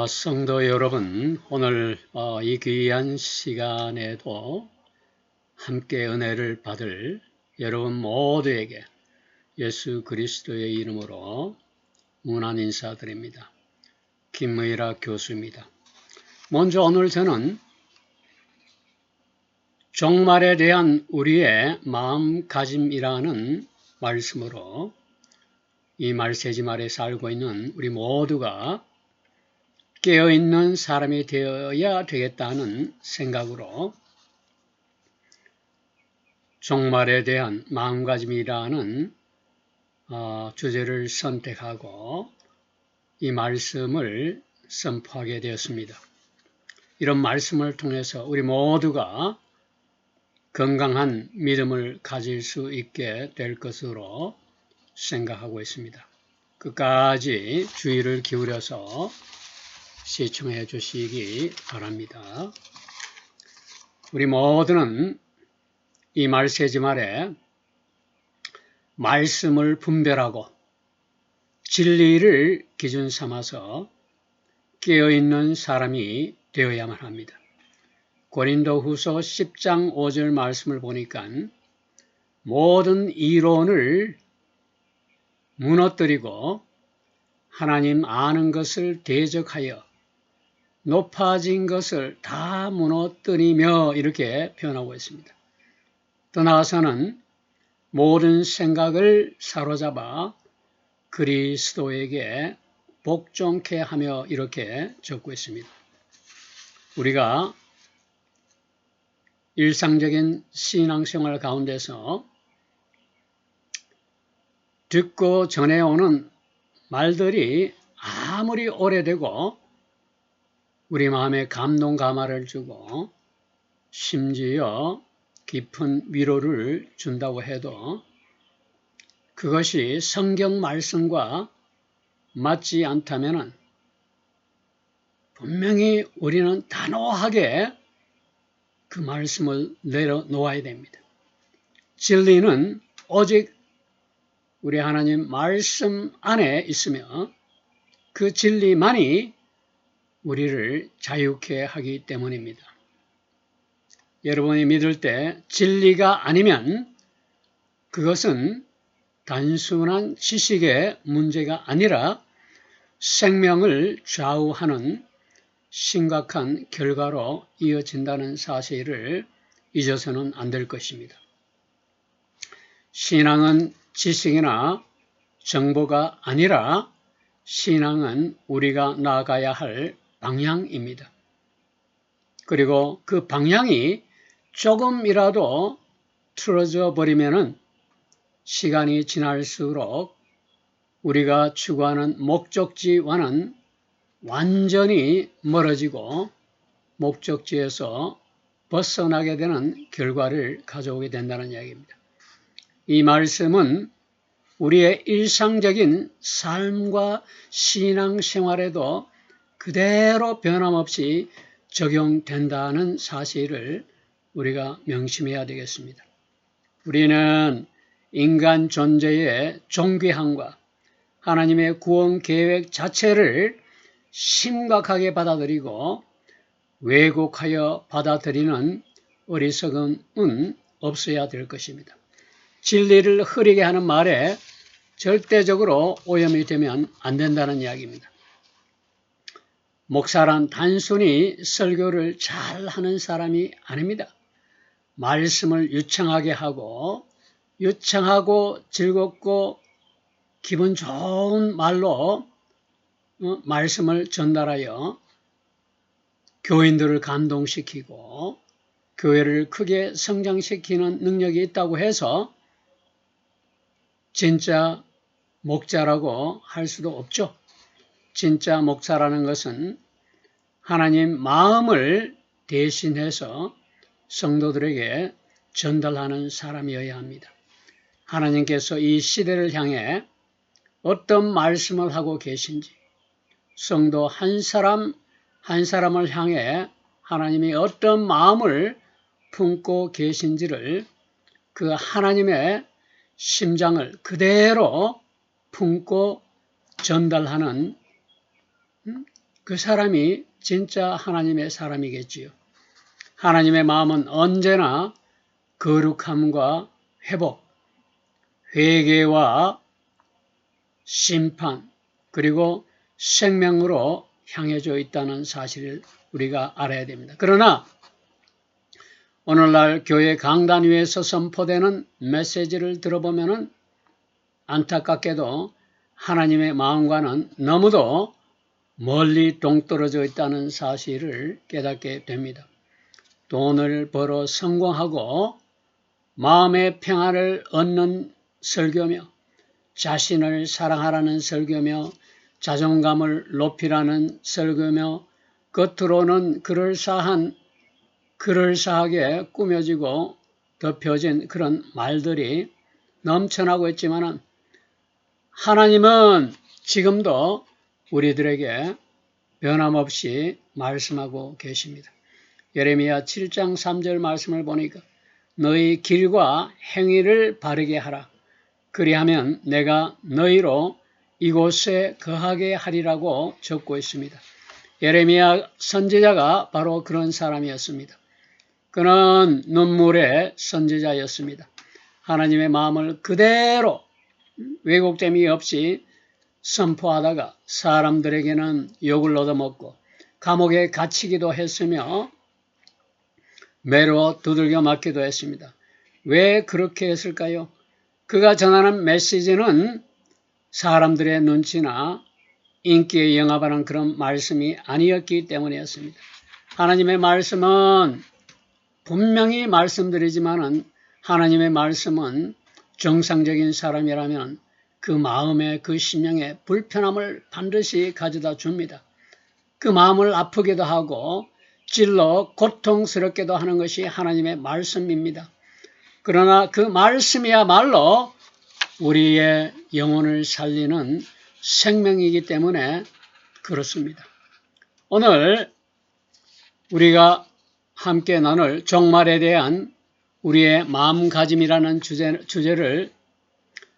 성도 여러분, 오늘 이 귀한 시간에도 함께 은혜를 받을 여러분 모두에게 예수 그리스도의 이름으로 문안 인사드립니다. 김의라 교수입니다. 먼저 오늘 저는 종말에 대한 우리의 마음가짐이라는 말씀으로 이 말세지말에 살고 있는 우리 모두가 깨어있는 사람이 되어야 되겠다는 생각으로 종말에 대한 마음가짐이라는 주제를 선택하고 이 말씀을 선포하게 되었습니다. 이런 말씀을 통해서 우리 모두가 건강한 믿음을 가질 수 있게 될 것으로 생각하고 있습니다. 끝까지 주의를 기울여서 시청해 주시기 바랍니다. 우리 모두는 이 말세지말에 말씀을 분별하고 진리를 기준 삼아서 깨어있는 사람이 되어야만 합니다. 고린도후서 10장 5절 말씀을 보니까 모든 이론을 무너뜨리고 하나님 아는 것을 대적하여 높아진 것을 다 무너뜨리며 이렇게 표현하고 있습니다. 더 나아가서는 모든 생각을 사로잡아 그리스도에게 복종케 하며 이렇게 적고 있습니다. 우리가 일상적인 신앙생활 가운데서 듣고 전해오는 말들이 아무리 오래되고 우리 마음에 감동 감화를 주고 심지어 깊은 위로를 준다고 해도 그것이 성경 말씀과 맞지 않다면 분명히 우리는 단호하게 그 말씀을 내려놓아야 됩니다. 진리는 오직 우리 하나님 말씀 안에 있으며 그 진리만이 우리를 자유케 하기 때문입니다. 여러분이 믿을 때 진리가 아니면 그것은 단순한 지식의 문제가 아니라 생명을 좌우하는 심각한 결과로 이어진다는 사실을 잊어서는 안 될 것입니다. 신앙은 지식이나 정보가 아니라 신앙은 우리가 나아가야 할 방향입니다. 그리고 그 방향이 조금이라도 틀어져 버리면은 시간이 지날수록 우리가 추구하는 목적지와는 완전히 멀어지고 목적지에서 벗어나게 되는 결과를 가져오게 된다는 이야기입니다. 이 말씀은 우리의 일상적인 삶과 신앙생활에도 그대로 변함없이 적용된다는 사실을 우리가 명심해야 되겠습니다. 우리는 인간 존재의 존귀함과 하나님의 구원 계획 자체를 심각하게 받아들이고 왜곡하여 받아들이는 어리석음은 없어야 될 것입니다. 진리를 흐리게 하는 말에 절대적으로 오염이 되면 안 된다는 이야기입니다. 목사란 단순히 설교를 잘하는 사람이 아닙니다. 말씀을 유창하게 하고 유창하고 즐겁고 기분 좋은 말로 말씀을 전달하여 교인들을 감동시키고 교회를 크게 성장시키는 능력이 있다고 해서 진짜 목자라고 할 수도 없죠. 진짜 목사라는 것은 하나님 마음을 대신해서 성도들에게 전달하는 사람이어야 합니다. 하나님께서 이 시대를 향해 어떤 말씀을 하고 계신지, 성도 한 사람 한 사람을 향해 하나님이 어떤 마음을 품고 계신지를 그 하나님의 심장을 그대로 품고 전달하는 그 사람이 진짜 하나님의 사람이겠지요. 하나님의 마음은 언제나 거룩함과 회복, 회개와 심판, 그리고 생명으로 향해져 있다는 사실을 우리가 알아야 됩니다. 그러나 오늘날 교회 강단 위에서 선포되는 메시지를 들어보면 안타깝게도 하나님의 마음과는 너무도 멀리 동떨어져 있다는 사실을 깨닫게 됩니다. 돈을 벌어 성공하고 마음의 평안을 얻는 설교며 자신을 사랑하라는 설교며 자존감을 높이라는 설교며 겉으로는 그럴싸하게 꾸며지고 덮여진 그런 말들이 넘쳐나고 있지만 하나님은 지금도 우리들에게 변함없이 말씀하고 계십니다. 예레미야 7장 3절 말씀을 보니까 너희 길과 행위를 바르게 하라. 그리하면 내가 너희로 이곳에 거하게 하리라고 적고 있습니다. 예레미야 선지자가 바로 그런 사람이었습니다. 그는 눈물의 선지자였습니다. 하나님의 마음을 그대로 왜곡됨이 없이 선포하다가 사람들에게는 욕을 얻어먹고 감옥에 갇히기도 했으며 매로 두들겨 맞기도 했습니다. 왜 그렇게 했을까요? 그가 전하는 메시지는 사람들의 눈치나 인기에 영합하는 그런 말씀이 아니었기 때문이었습니다. 하나님의 말씀은 분명히 말씀드리지만은 하나님의 말씀은 정상적인 사람이라면 그 마음에 그 심령에 불편함을 반드시 가져다 줍니다. 그 마음을 아프게도 하고 찔러 고통스럽게도 하는 것이 하나님의 말씀입니다. 그러나 그 말씀이야말로 우리의 영혼을 살리는 생명이기 때문에 그렇습니다. 오늘 우리가 함께 나눌 종말에 대한 우리의 마음가짐이라는 주제를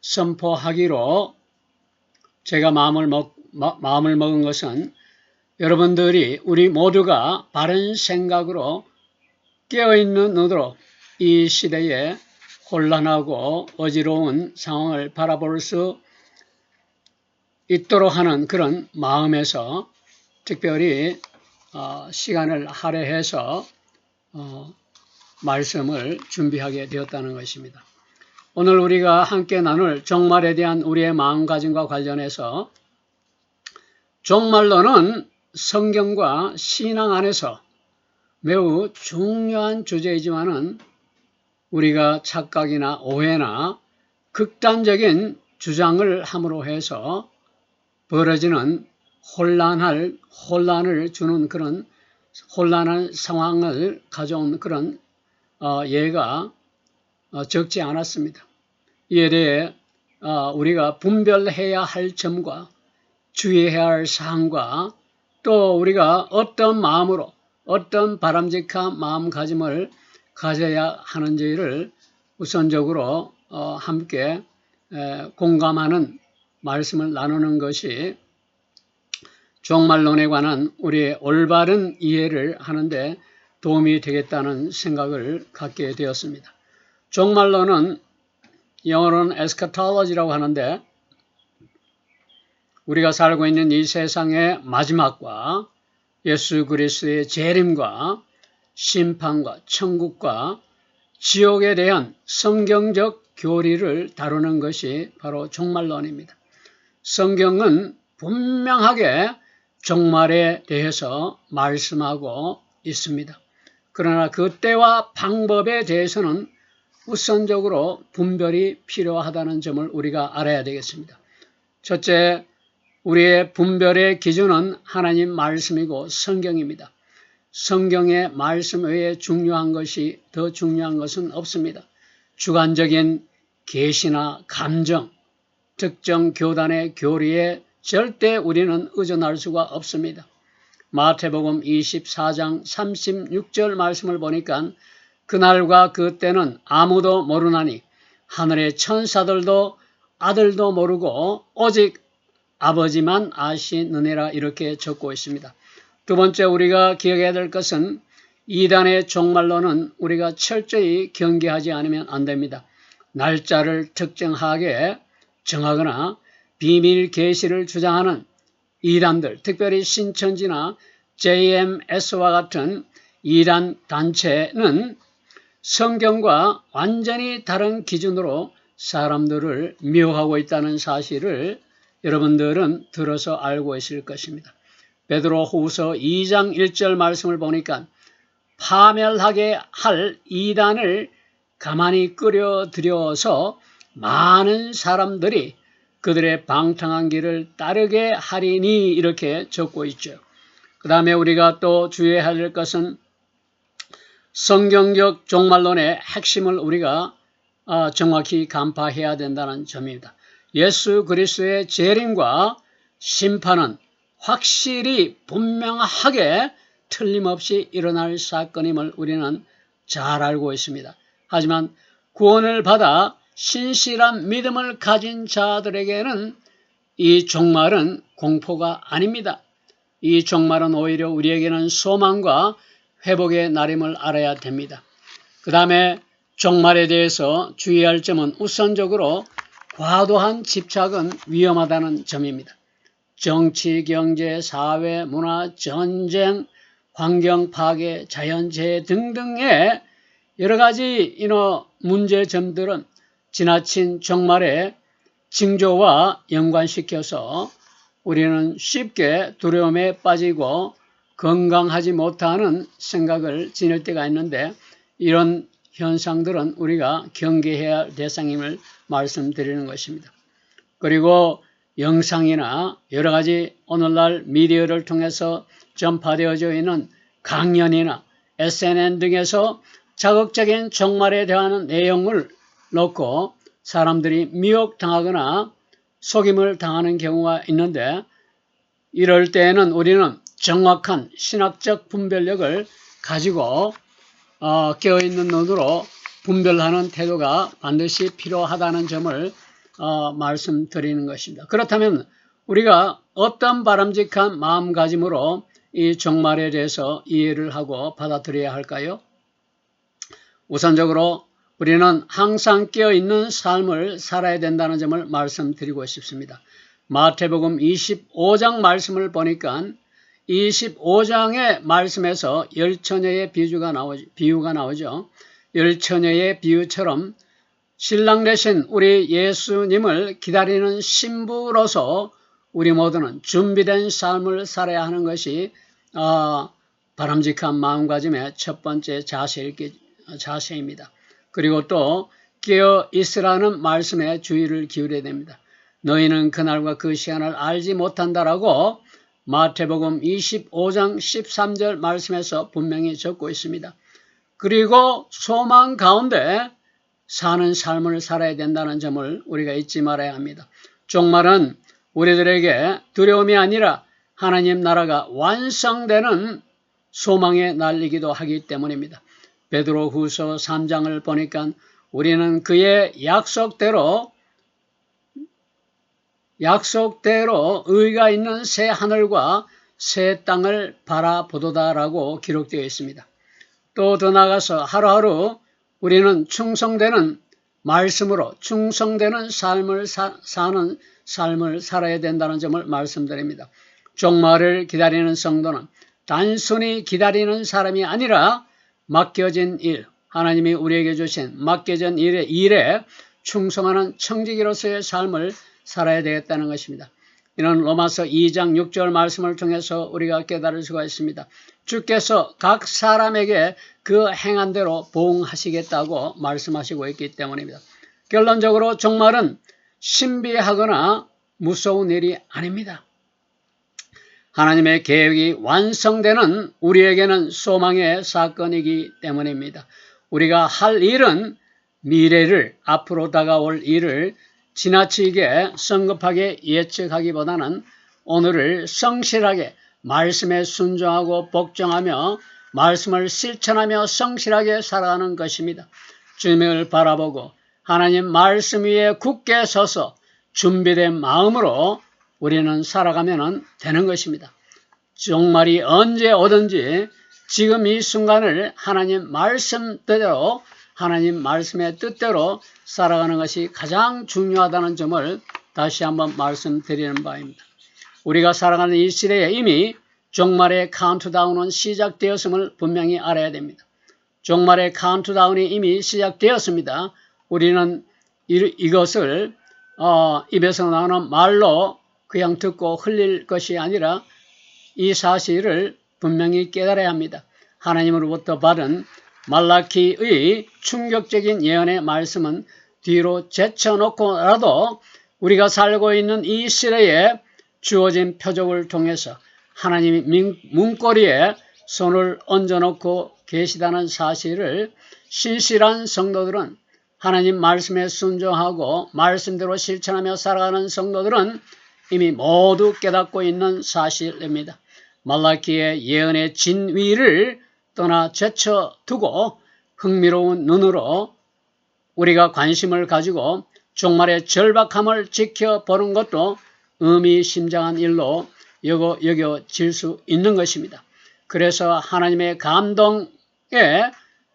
선포하기로 제가 마음을 먹은 것은 여러분들이 우리 모두가 바른 생각으로 깨어있는 눈으로 이 시대에 혼란하고 어지러운 상황을 바라볼 수 있도록 하는 그런 마음에서 특별히 시간을 할애해서 말씀을 준비하게 되었다는 것입니다. 오늘 우리가 함께 나눌 종말에 대한 우리의 마음가짐과 관련해서 종말론은 성경과 신앙 안에서 매우 중요한 주제이지만은 우리가 착각이나 오해나 극단적인 주장을 함으로 해서 벌어지는 혼란을 주는 그런 혼란한 상황을 가져온 그런 예가 적지 않았습니다. 이에 대해 우리가 분별해야 할 점과 주의해야 할 사항과 또 우리가 어떤 마음으로 어떤 바람직한 마음가짐을 가져야 하는지를 우선적으로 함께 공감하는 말씀을 나누는 것이 종말론에 관한 우리의 올바른 이해를 하는데 도움이 되겠다는 생각을 갖게 되었습니다. 종말론은 영어로는 eschatology라고 하는데 우리가 살고 있는 이 세상의 마지막과 예수 그리스도의 재림과 심판과 천국과 지옥에 대한 성경적 교리를 다루는 것이 바로 종말론입니다. 성경은 분명하게 종말에 대해서 말씀하고 있습니다. 그러나 그 때와 방법에 대해서는 우선적으로 분별이 필요하다는 점을 우리가 알아야 되겠습니다. 첫째, 우리의 분별의 기준은 하나님 말씀이고 성경입니다. 성경의 말씀 외에 중요한 것이 더 중요한 것은 없습니다. 주관적인 계시나 감정, 특정 교단의 교리에 절대 우리는 의존할 수가 없습니다. 마태복음 24장 36절 말씀을 보니까 그날과 그때는 아무도 모르나니 하늘의 천사들도 아들도 모르고 오직 아버지만 아시느니라 이렇게 적고 있습니다. 두 번째 우리가 기억해야 될 것은 이단의 종말론은 우리가 철저히 경계하지 않으면 안 됩니다. 날짜를 특정하게 정하거나 비밀 계시를 주장하는 이단들, 특별히 신천지나 JMS와 같은 이단 단체는 성경과 완전히 다른 기준으로 사람들을 미혹하고 있다는 사실을 여러분들은 들어서 알고 있을 것입니다. 베드로후서 2장 1절 말씀을 보니까 파멸하게 할 이단을 가만히 끌어들여서 많은 사람들이 그들의 방탕한 길을 따르게 하리니 이렇게 적고 있죠. 그 다음에 우리가 또 주의해야 할 것은 성경적 종말론의 핵심을 우리가 정확히 간파해야 된다는 점입니다. 예수 그리스도의 재림과 심판은 확실히 분명하게 틀림없이 일어날 사건임을 우리는 잘 알고 있습니다. 하지만 구원을 받아 신실한 믿음을 가진 자들에게는 이 종말은 공포가 아닙니다. 이 종말은 오히려 우리에게는 소망과 회복의 날임을 알아야 됩니다. 그 다음에 종말에 대해서 주의할 점은 우선적으로 과도한 집착은 위험하다는 점입니다. 정치, 경제, 사회, 문화, 전쟁, 환경 파괴, 자연재해 등등의 여러 가지 문제점들은 지나친 종말의 징조와 연관시켜서 우리는 쉽게 두려움에 빠지고 건강하지 못하는 생각을 지닐 때가 있는데 이런 현상들은 우리가 경계해야 할 대상임을 말씀드리는 것입니다. 그리고 영상이나 여러 가지 오늘날 미디어를 통해서 전파되어져 있는 강연이나 SNN 등에서 자극적인 종말에 대한 내용을 놓고 사람들이 미혹당하거나 속임을 당하는 경우가 있는데 이럴 때에는 우리는 정확한 신학적 분별력을 가지고 깨어있는 눈으로 분별하는 태도가 반드시 필요하다는 점을 말씀드리는 것입니다. 그렇다면 우리가 어떤 바람직한 마음가짐으로 이 종말에 대해서 이해를 하고 받아들여야 할까요? 우선적으로 우리는 항상 깨어있는 삶을 살아야 된다는 점을 말씀드리고 싶습니다. 마태복음 25장 말씀을 보니까 25장의 말씀에서 열처녀의 비유가 나오죠. 열처녀의 비유처럼 신랑 되신 우리 예수님을 기다리는 신부로서 우리 모두는 준비된 삶을 살아야 하는 것이 바람직한 마음가짐의 첫 번째 자세입니다. 그리고 또 깨어 있으라는 말씀에 주의를 기울여야 됩니다. 너희는 그날과 그 시간을 알지 못한다라고 마태복음 25장 13절 말씀에서 분명히 적고 있습니다. 그리고 소망 가운데 사는 삶을 살아야 된다는 점을 우리가 잊지 말아야 합니다. 종말은 우리들에게 두려움이 아니라 하나님 나라가 완성되는 소망의 날이기도 하기 때문입니다. 베드로후서 3장을 보니까 우리는 그의 약속대로 의가 있는 새 하늘과 새 땅을 바라보도다라고 기록되어 있습니다. 또 더 나아가서 하루하루 우리는 충성되는 말씀으로 충성되는 삶을 사는 삶을 살아야 된다는 점을 말씀드립니다. 종말을 기다리는 성도는 단순히 기다리는 사람이 아니라 맡겨진 일, 하나님이 우리에게 주신 맡겨진 일에 충성하는 청지기로서의 삶을 살아야 되겠다는 것입니다. 이는 로마서 2장 6절 말씀을 통해서 우리가 깨달을 수가 있습니다. 주께서 각 사람에게 그 행한 대로 보응하시겠다고 말씀하시고 있기 때문입니다. 결론적으로 종말은 신비하거나 무서운 일이 아닙니다. 하나님의 계획이 완성되는 우리에게는 소망의 사건이기 때문입니다. 우리가 할 일은 미래를, 앞으로 다가올 일을 지나치게 성급하게 예측하기보다는 오늘을 성실하게 말씀에 순종하고 복종하며 말씀을 실천하며 성실하게 살아가는 것입니다. 주님을 바라보고 하나님 말씀 위에 굳게 서서 준비된 마음으로 우리는 살아가면 되는 것입니다. 종말이 언제 오든지 지금 이 순간을 하나님 말씀대로, 하나님 말씀의 뜻대로 살아가는 것이 가장 중요하다는 점을 다시 한번 말씀드리는 바입니다. 우리가 살아가는 이 시대에 이미 종말의 카운트다운은 시작되었음을 분명히 알아야 됩니다. 종말의 카운트다운이 이미 시작되었습니다. 우리는 이것을 입에서 나오는 말로 그냥 듣고 흘릴 것이 아니라 이 사실을 분명히 깨달아야 합니다. 하나님으로부터 받은 말라키의 충격적인 예언의 말씀은 뒤로 제쳐놓고라도 우리가 살고 있는 이 시대에 주어진 표적을 통해서 하나님이 문고리에 손을 얹어놓고 계시다는 사실을 신실한 성도들은, 하나님 말씀에 순종하고 말씀대로 실천하며 살아가는 성도들은 이미 모두 깨닫고 있는 사실입니다. 말라키의 예언의 진위를 떠나 제쳐두고 흥미로운 눈으로 우리가 관심을 가지고 종말의 절박함을 지켜보는 것도 의미심장한 일로 여겨질 수 있는 것입니다. 그래서 하나님의 감동에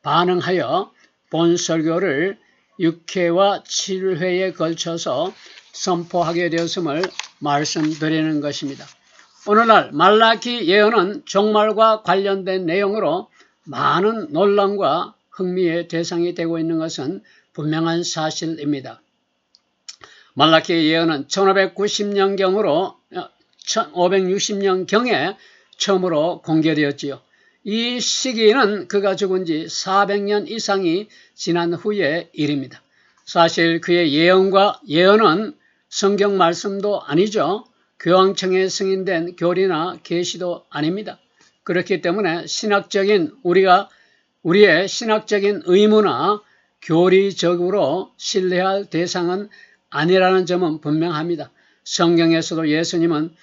반응하여 본 설교를 6회와 7회에 걸쳐서 선포하게 되었음을 말씀드리는 것입니다. 오늘날 말라키 예언은 종말과 관련된 내용으로 많은 논란과 흥미의 대상이 되고 있는 것은 분명한 사실입니다. 말라키의 예언은 1590년경으로 1560년경에 처음으로 공개되었지요. 이 시기는 그가 죽은 지 400년 이상이 지난 후의 일입니다. 사실 그의 예언은 성경 말씀도 아니죠. 교황청에 승인된 교리나 계시도 아닙니다. 그렇기 때문에 우리의 신학적인 의무나 교리적으로 신뢰할 대상은 아니라는 점은 분명합니다. 성경에서도 예수님은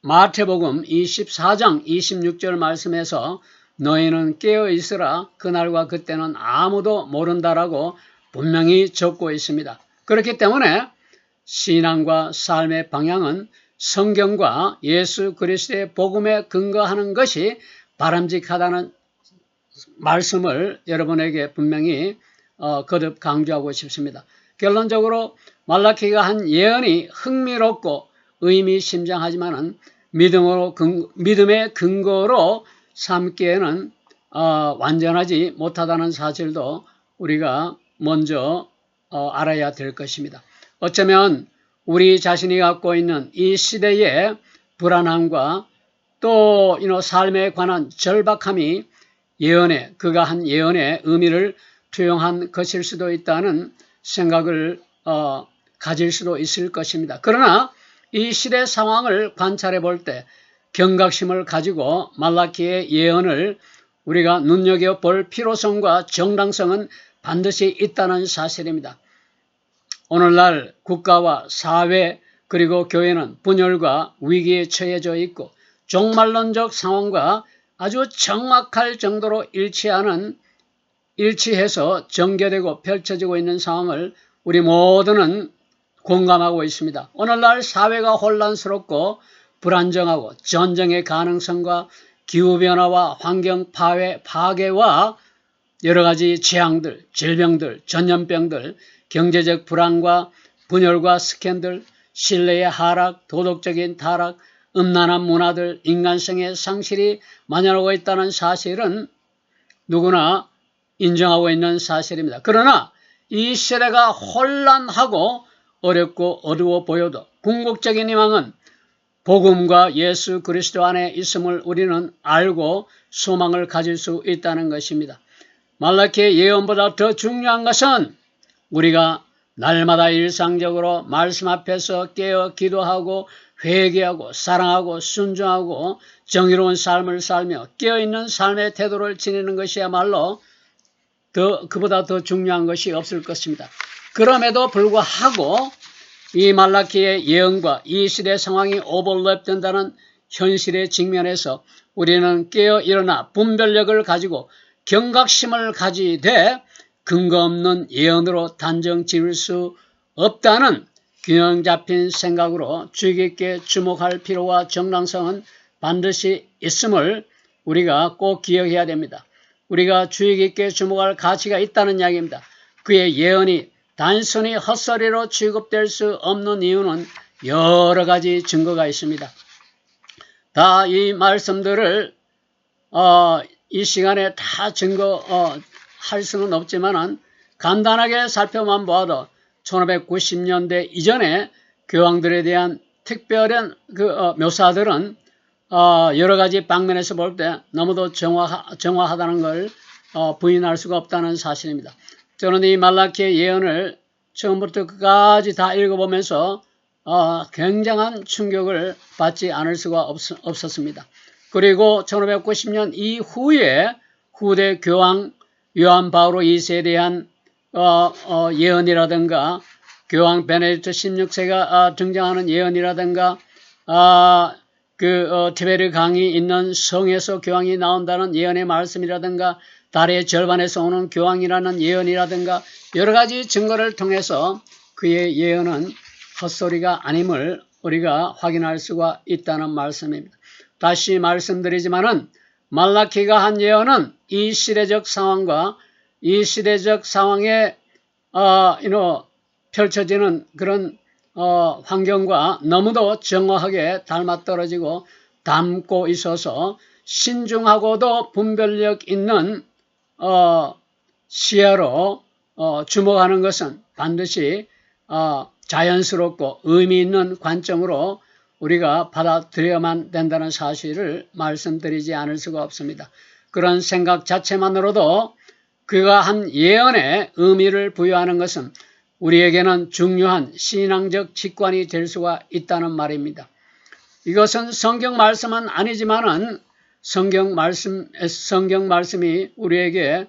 마태복음 24장 26절 말씀에서 너희는 깨어 있으라 그날과 그때는 아무도 모른다라고 분명히 적고 있습니다. 그렇기 때문에 신앙과 삶의 방향은 성경과 예수 그리스도의 복음에 근거하는 것이 바람직하다는 말씀을 여러분에게 분명히 거듭 강조하고 싶습니다. 결론적으로 말라키가 한 예언이 흥미롭고 의미심장하지만은 믿음의 근거로 삼기에는 완전하지 못하다는 사실도 우리가 먼저 알아야 될 것입니다. 어쩌면 우리 자신이 갖고 있는 이 시대의 불안함과 또 삶에 관한 절박함이 그가 한 예언의 의미를 투영한 것일 수도 있다는 생각을 가질 수도 있을 것입니다. 그러나 이 시대 상황을 관찰해 볼 때 경각심을 가지고 말라키의 예언을 우리가 눈여겨볼 필요성과 정당성은 반드시 있다는 사실입니다. 오늘날 국가와 사회 그리고 교회는 분열과 위기에 처해져 있고 종말론적 상황과 아주 정확할 정도로 일치해서 전개되고 펼쳐지고 있는 상황을 우리 모두는 공감하고 있습니다. 오늘날 사회가 혼란스럽고 불안정하고 전쟁의 가능성과 기후변화와 환경 파괴와 여러 가지 재앙들, 질병들, 전염병들, 경제적 불안과 분열과 스캔들, 신뢰의 하락, 도덕적인 타락, 음란한 문화들, 인간성의 상실이 만연하고 있다는 사실은 누구나 인정하고 있는 사실입니다. 그러나 이 시대가 혼란하고 어렵고 어두워 보여도 궁극적인 희망은 복음과 예수 그리스도 안에 있음을 우리는 알고 소망을 가질 수 있다는 것입니다. 말라키의 예언보다 더 중요한 것은 우리가 날마다 일상적으로 말씀 앞에서 깨어 기도하고 회개하고 사랑하고 순종하고 정의로운 삶을 살며 깨어있는 삶의 태도를 지니는 것이야말로 그보다 더 중요한 것이 없을 것입니다. 그럼에도 불구하고 이 말라키의 예언과 이 시대 상황이 오버랩된다는 현실의 직면에서 우리는 깨어 일어나 분별력을 가지고 경각심을 가지되 근거 없는 예언으로 단정 지을 수 없다는 균형 잡힌 생각으로 주의 깊게 주목할 필요와 정당성은 반드시 있음을 우리가 꼭 기억해야 됩니다. 우리가 주의 깊게 주목할 가치가 있다는 이야기입니다. 그의 예언이 단순히 헛소리로 취급될 수 없는 이유는 여러 가지 증거가 있습니다. 다 이 말씀들을 이 시간에 다 증거할 수는 없지만은 간단하게 살펴만 보아도 1590년대 이전에 교황들에 대한 특별한 묘사들은 여러 가지 방면에서 볼 때 너무도 정확하다는 걸 부인할 수가 없다는 사실입니다. 저는 이 말라키의 예언을 처음부터 끝까지 다 읽어보면서 굉장한 충격을 받지 않을 수가 없었습니다. 그리고 1590년 이후에 후대 교황 요한 바오로 2세에 대한 예언이라든가 교황 베네딕토 16세가 등장하는 예언이라든가 티베르 강이 있는 성에서 교황이 나온다는 예언의 말씀이라든가 달의 절반에서 오는 교황이라는 예언이라든가 여러 가지 증거를 통해서 그의 예언은 헛소리가 아님을 우리가 확인할 수가 있다는 말씀입니다. 다시 말씀드리지만은 말라키가 한 예언은 이 시대적 상황과 이 시대적 상황에 펼쳐지는 그런 환경과 너무도 정확하게 닮아떨어지고 닮고 있어서 신중하고도 분별력 있는 시야로 주목하는 것은 반드시 자연스럽고 의미 있는 관점으로 우리가 받아들여야만 된다는 사실을 말씀드리지 않을 수가 없습니다. 그런 생각 자체만으로도 그가 한 예언에 의미를 부여하는 것은 우리에게는 중요한 신앙적 직관이 될 수가 있다는 말입니다. 이것은 성경 말씀은 아니지만은 성경 말씀이 우리에게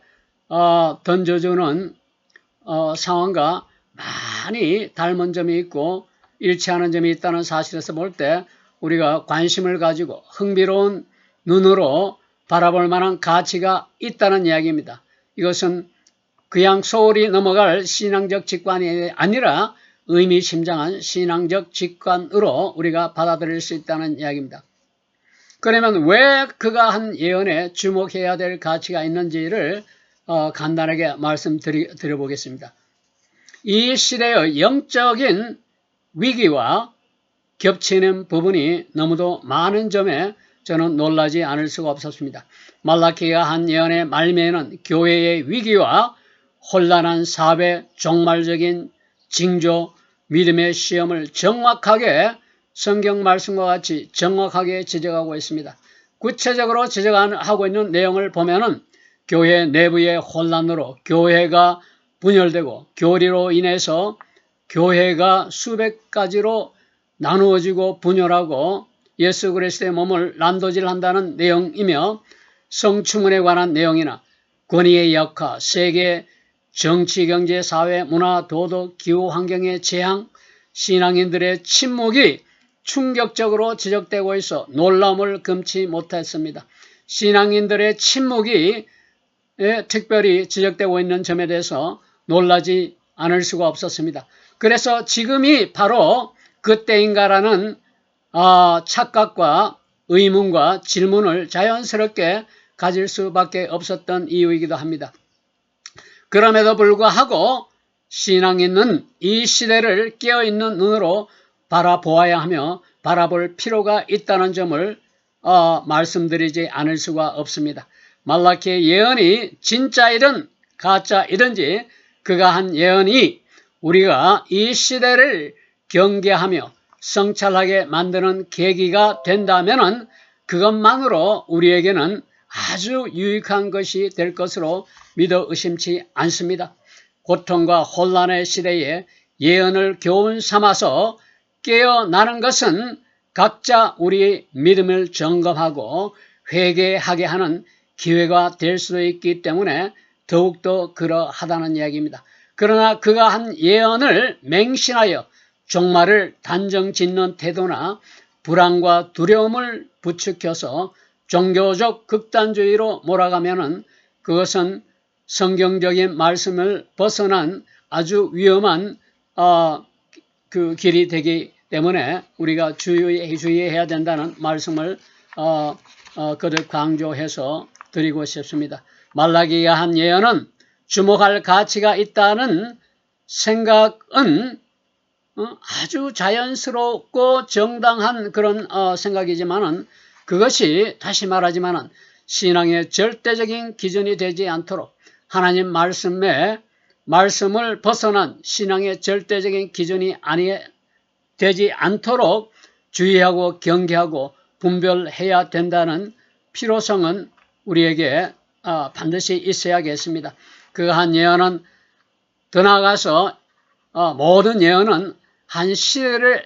던져주는 상황과 많이 닮은 점이 있고 일치하는 점이 있다는 사실에서 볼 때 우리가 관심을 가지고 흥미로운 눈으로 바라볼 만한 가치가 있다는 이야기입니다. 이것은 그냥 소홀히 넘어갈 신앙적 직관이 아니라 의미심장한 신앙적 직관으로 우리가 받아들일 수 있다는 이야기입니다. 그러면 왜 그가 한 예언에 주목해야 될 가치가 있는지를 간단하게 말씀드려보겠습니다. 이 시대의 영적인 위기와 겹치는 부분이 너무도 많은 점에 저는 놀라지 않을 수가 없었습니다. 말라키가 한 예언의 말미에는 교회의 위기와 혼란한 사회, 종말적인 징조, 믿음의 시험을 정확하게 성경 말씀과 같이 정확하게 지적하고 있습니다. 구체적으로 지적하고 있는 내용을 보면은 교회 내부의 혼란으로 교회가 분열되고 교리로 인해서 교회가 수백 가지로 나누어지고 분열하고 예수 그리스도의 몸을 난도질한다는 내용이며 성추문에 관한 내용이나 권위의 약화, 세계 정치, 경제, 사회, 문화, 도덕, 기후, 환경의 재앙, 신앙인들의 침묵이 충격적으로 지적되고 있어 놀라움을 금치 못했습니다. 신앙인들의 침묵이 특별히 지적되고 있는 점에 대해서 놀라지 않을 수가 없었습니다. 그래서 지금이 바로 그때인가라는 착각과 의문과 질문을 자연스럽게 가질 수밖에 없었던 이유이기도 합니다. 그럼에도 불구하고 신앙인은 이 시대를 깨어있는 눈으로 바라보아야 하며 바라볼 필요가 있다는 점을 말씀드리지 않을 수가 없습니다. 말라키의 예언이 진짜이든 가짜이든지 그가 한 예언이 우리가 이 시대를 경계하며 성찰하게 만드는 계기가 된다면 그것만으로 우리에게는 아주 유익한 것이 될 것으로 믿어 의심치 않습니다. 고통과 혼란의 시대에 예언을 교훈 삼아서 깨어나는 것은 각자 우리의 믿음을 점검하고 회개하게 하는 기회가 될 수도 있기 때문에 더욱더 그러하다는 이야기입니다. 그러나 그가 한 예언을 맹신하여 종말을 단정짓는 태도나 불안과 두려움을 부추겨서 종교적 극단주의로 몰아가면은 그것은 성경적인 말씀을 벗어난 아주 위험한 그 길이 되기 때문에 우리가 주의해야 된다는 말씀을 거듭 강조해서 드리고 싶습니다. 말라기가 한 예언은 주목할 가치가 있다는 생각은 아주 자연스럽고 정당한 그런 생각이지만은 그것이 다시 말하지만은 신앙의 절대적인 기준이 되지 않도록 하나님 말씀을 벗어난 신앙의 절대적인 기준이 되지 않도록 주의하고 경계하고 분별해야 된다는 필요성은 우리에게 반드시 있어야겠습니다. 그 한 예언은 더 나아가서 모든 예언은 한 시대를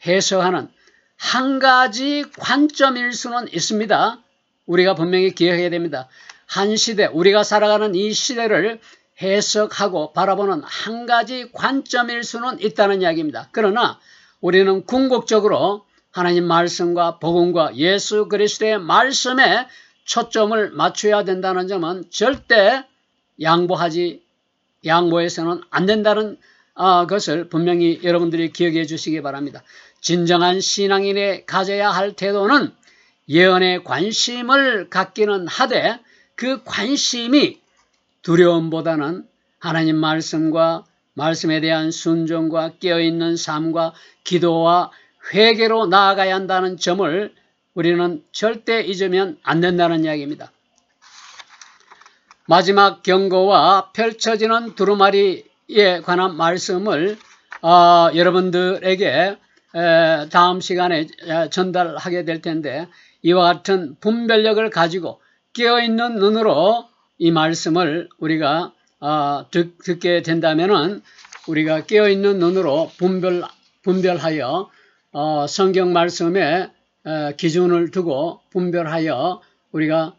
해석하는 한 가지 관점일 수는 있습니다. 우리가 분명히 기억해야 됩니다. 한 시대, 우리가 살아가는 이 시대를 해석하고 바라보는 한 가지 관점일 수는 있다는 이야기입니다. 그러나 우리는 궁극적으로 하나님 말씀과 복음과 예수 그리스도의 말씀에 초점을 맞춰야 된다는 점은 절대 양보해서는 안 된다는 것을 분명히 여러분들이 기억해 주시기 바랍니다. 진정한 신앙인이 가져야 할 태도는 예언에 관심을 갖기는 하되 그 관심이 두려움보다는 하나님 말씀에 대한 순종과 깨어있는 삶과 기도와 회개로 나아가야 한다는 점을 우리는 절대 잊으면 안 된다는 이야기입니다. 마지막 경고와 펼쳐지는 두루마리에 관한 말씀을 여러분들에게 다음 시간에 전달하게 될 텐데 이와 같은 분별력을 가지고 깨어있는 눈으로 이 말씀을 우리가 듣게 된다면은 우리가 깨어있는 눈으로 분별하여 성경 말씀에 기준을 두고 분별하여 우리가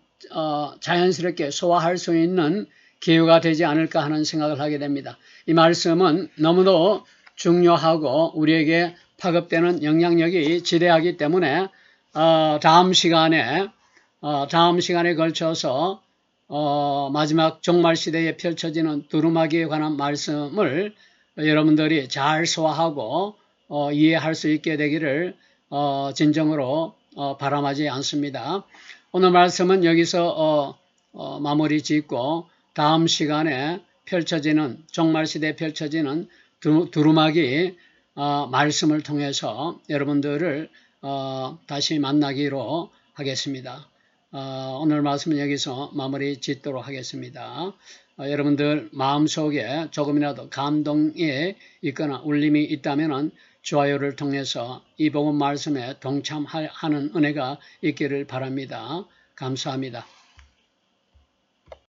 자연스럽게 소화할 수 있는 기회가 되지 않을까 하는 생각을 하게 됩니다. 이 말씀은 너무도 중요하고 우리에게 파급되는 영향력이 지대하기 때문에 다음 시간에 걸쳐서 마지막 종말 시대에 펼쳐지는 두루마기에 관한 말씀을 여러분들이 잘 소화하고 이해할 수 있게 되기를 진정으로 바람하지 않습니다. 오늘 말씀은 여기서 마무리 짓고 다음 시간에 종말 시대에 펼쳐지는 두루마기 말씀을 통해서 여러분들을 다시 만나기로 하겠습니다. 오늘 말씀은 여기서 마무리 짓도록 하겠습니다. 여러분들 마음속에 조금이라도 감동이 있거나 울림이 있다면 좋아요를 통해서 이 복음 말씀에 동참하는 은혜가 있기를 바랍니다. 감사합니다.